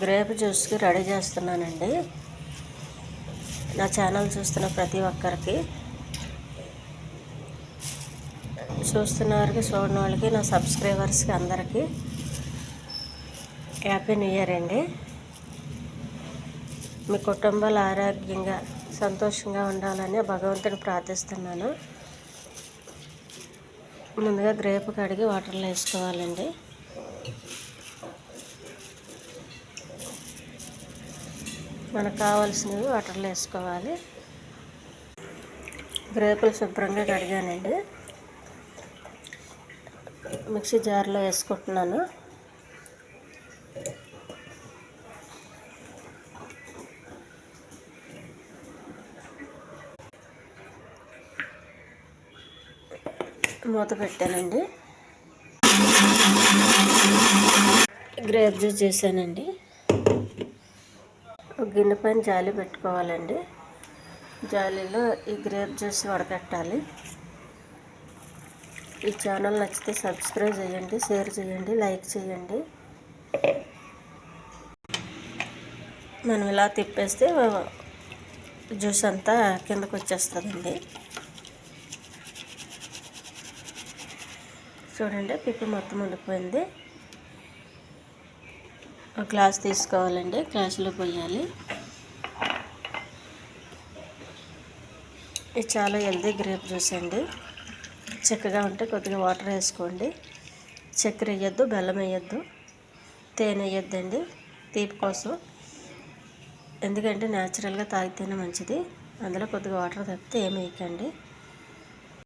Grape జ్యూస్కి ready చేస్తున్నానండి. నా channel చూస్తున్న ప్రతి ఒక్కరికి, చూస్తున్న వారికి, చూడని వాళ్ళకి, నా సబ్స్క్రైబర్స్కి అందరికీ హ్యాపీ న్యూ ఇయర్ అండి. మీ కుటుంబాలు ఆరోగ్యంగా సంతోషంగా ఉండాలని భగవంతుని ప్రార్థిస్తున్నాను. ముందుగా గ్రేప్ కడిగి వాటర్లో వేసుకోవాలండి. మనకు కావాల్సినవి వాటర్లో వేసుకోవాలి. గ్రేపులు శుభ్రంగా కడిగానండి. మిక్సీ జార్లో వేసుకుంటున్నాను. మూత పెట్టానండి. గ్రేప్ జ్యూస్ చేశానండి. ఒక గిన్నె పైన జాలి పెట్టుకోవాలండి. జాలీలో ఈ గ్రేప్ జ్యూస్ వడకట్టాలి. ఈ ఛానల్ నచ్చితే సబ్స్క్రైబ్ చేయండి, షేర్ చేయండి, లైక్ చేయండి. మనం ఇలా తిప్పేస్తే జ్యూస్ అంతా కిందకు వచ్చేస్తుందండి. చూడండి, పిప్పి మొత్తం ఉండిపోయింది. ఒక గ్లాస్ తీసుకోవాలండి, గ్లాసులో పోయాలి. ఇది చాలా హెల్దీ గ్రేప్ జ్యూస్ అండి. చిక్కగా ఉంటే కొద్దిగా వాటర్ వేసుకోండి. చక్కెర వేయద్దు, బెల్లం వేయద్దు, తేనె వేయద్దండి తీపి కోసం. ఎందుకంటే న్యాచురల్గా తాగితేనే మంచిది. అందులో కొద్దిగా వాటర్ తప్పితే ఏమి వేయకండి.